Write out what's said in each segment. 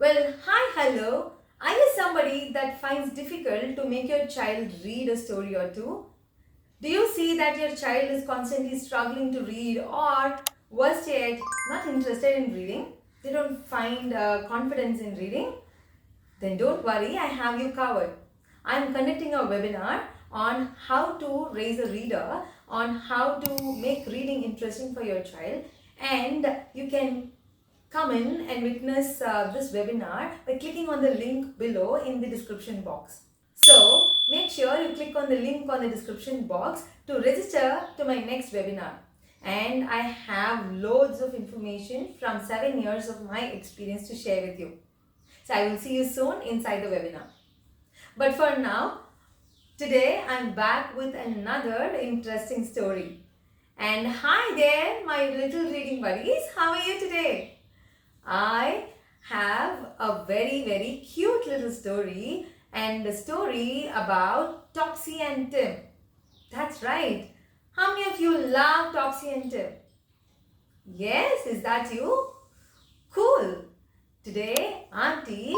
Well, hi, hello. Are you somebody that finds difficult to make your child read a story or two? Do you see that your child is constantly struggling to read or worse yet, not interested in reading? They don't find confidence in reading? Then don't worry, I have you covered. I am conducting a webinar on how to raise a reader, on how to make reading interesting for your child, and you can come in and witness this webinar by clicking on the link below in the description box. So make sure you click on the link on the description box to register to my next webinar. And I have loads of information from 7 years of my experience to share with you. So I will see you soon inside the webinar. But for now, today I'm back with another interesting story. And hi there, my little reading buddies. How are you today? I have a very cute little story, and the story about Topsy and Tim. That's right. How many of you love Topsy and Tim? Yes, is that you? Cool. Today, Auntie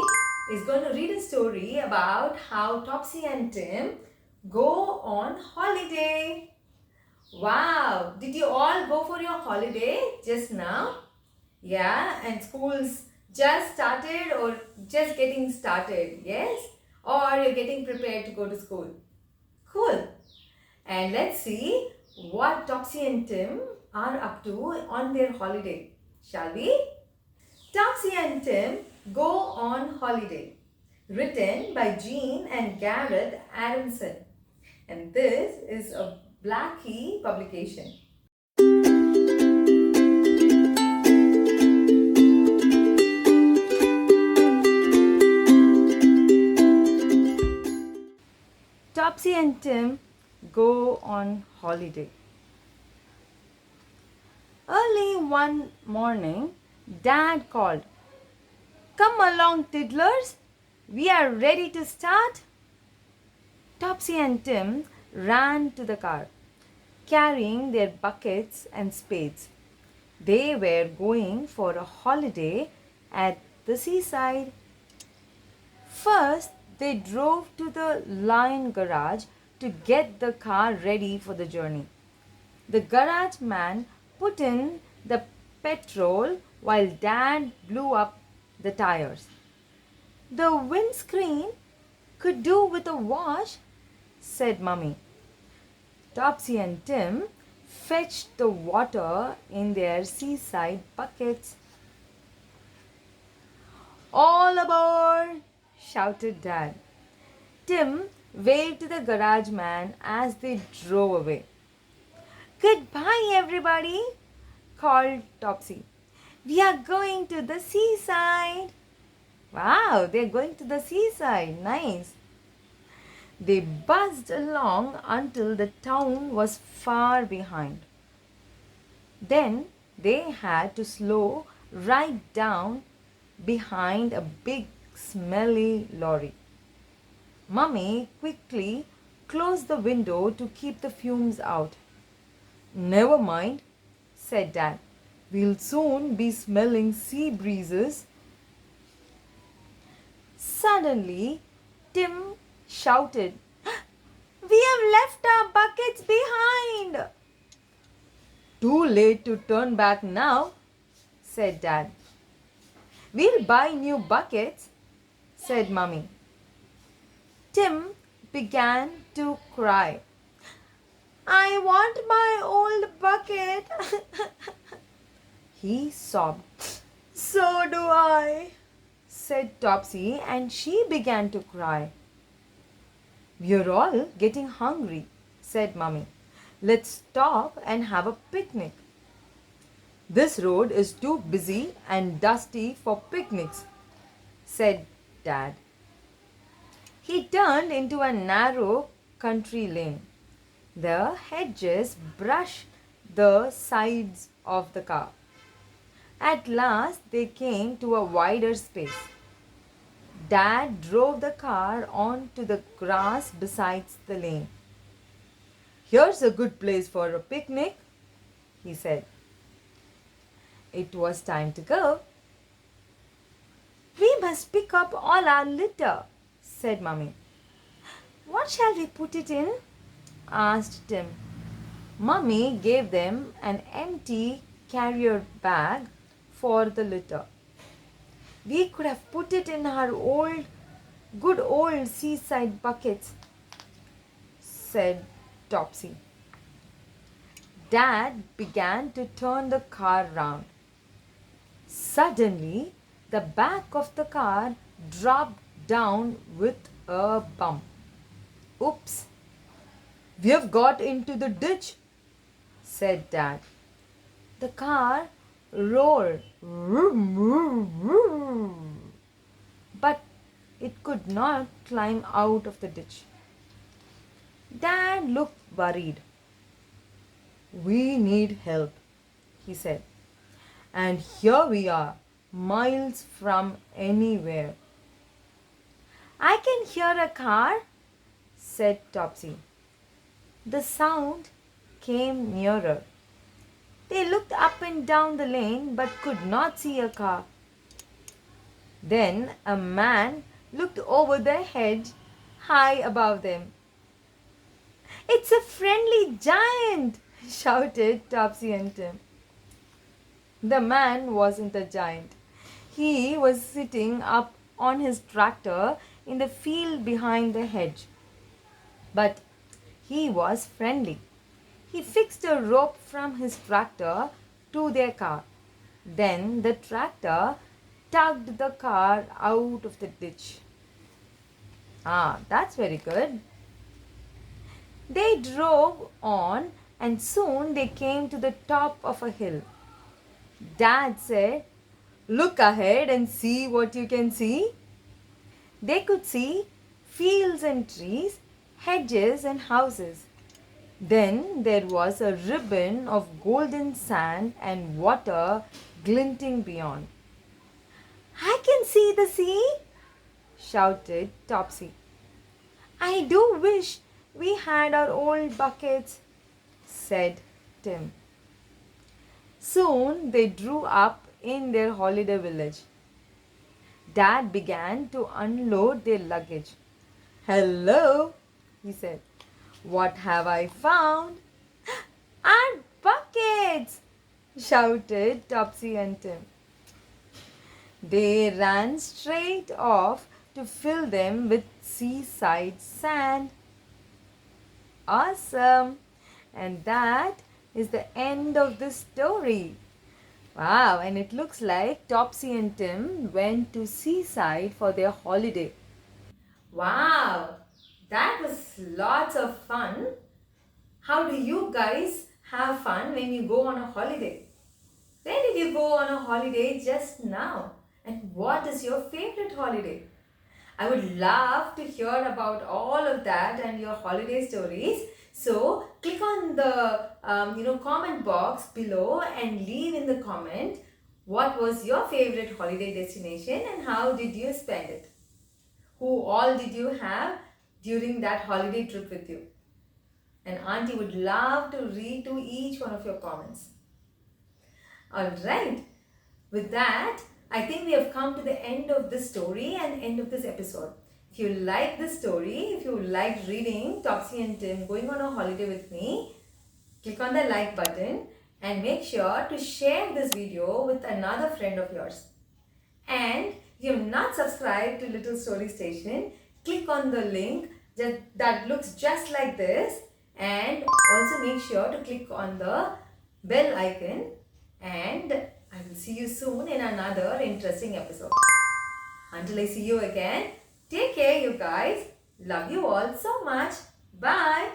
is going to read a story about how Topsy and Tim go on holiday. Wow, did you all go for your holiday just now? Yeah, and school's just started or just getting started, yes? Or you're getting prepared to go to school. Cool. And let's see what Topsy and Tim are up to on their holiday, shall we? Topsy and Tim go on holiday. Written by Jean and Garrett Adamson. And this is a Blackie publication. Topsy and Tim go on holiday. Early one morning, Dad called, "Come along, tiddlers, we are ready to start." Topsy and Tim ran to the car, carrying their buckets and spades. They were going for a holiday at the seaside. First, they drove to the Lion garage to get the car ready for the journey. The garage man put in the petrol while Dad blew up the tires. "The windscreen could do with a wash," said Mummy. Topsy and Tim fetched the water in their seaside buckets. "All aboard!" shouted Dad. Tim waved to the garage man as they drove away. "Goodbye, everybody," called Topsy. "We are going to the seaside." Wow, they're going to the seaside. Nice. They buzzed along until the town was far behind. Then they had to slow right down behind a big smelly lorry. Mummy quickly closed the window to keep the fumes out. "Never mind," said Dad. "We'll soon be smelling sea breezes." Suddenly, Tim shouted, "We have left our buckets behind." "Too late to turn back now," said Dad. "We'll buy new buckets," said Mummy. Tim began to cry. "I want my old bucket," he sobbed. "So do I," said Topsy, and she began to cry. "We're all getting hungry," said Mummy. "Let's stop and have a picnic." "This road is too busy and dusty for picnics," said Dad. He turned into a narrow country lane. The hedges brushed the sides of the car. At last, they came to a wider space. Dad drove the car onto the grass beside the lane. "Here's a good place for a picnic," he said. It was time to go. We must pick up all our litter, said Mummy. What shall we put it in? Asked Tim. Mummy gave them an empty carrier bag for the litter. We could have put it in our good old seaside buckets, said Topsy. Dad began to turn the car round. Suddenly, the back of the car dropped down with a bump. Oops, we have got into the ditch, said Dad. The car roared, but it could not climb out of the ditch. Dad looked worried. We need help, he said. And here we are, miles from anywhere. I can hear a car, said Topsy. The sound came nearer. They looked up and down the lane but could not see a car. Then a man looked over the hedge high above them. It's a friendly giant, shouted Topsy and Tim. The man wasn't a giant. He was sitting up on his tractor in the field behind the hedge. But he was friendly. He fixed a rope from his tractor to their car. Then the tractor tugged the car out of the ditch. That's very good. They drove on and soon they came to the top of a hill. Dad said, "Look ahead and see what you can see." They could see fields and trees, hedges and houses. Then there was a ribbon of golden sand and water glinting beyond. I can see the sea, shouted Topsy. I do wish we had our old buckets, said Tim. Soon they drew up in their holiday village. Dad began to unload their luggage. Hello, he said. What have I found? Our buckets, shouted Topsy and Tim. They ran straight off to fill them with seaside sand. Awesome! And that is the end of the story. Wow, and it looks like Topsy and Tim went to seaside for their holiday. Wow, that was lots of fun. How do you guys have fun when you go on a holiday? Where did you go on a holiday just now? And what is your favorite holiday? I would love to hear about all of that and your holiday stories. So click on the comment box below and leave in the comment what was your favorite holiday destination and how did you spend it? Who all did you have during that holiday trip with you? And Auntie would love to read to each one of your comments. Alright, with that, I think we have come to the end of this story and end of this episode. If you like this story, if you like reading Topsy and Tim going on a holiday with me, click on the like button and make sure to share this video with another friend of yours. And if you have not subscribed to Little Story Station, click on the link that looks just like this and also make sure to click on the bell icon, and I will see you soon in another interesting episode. Until I see you again, take care you guys. Love you all so much. Bye.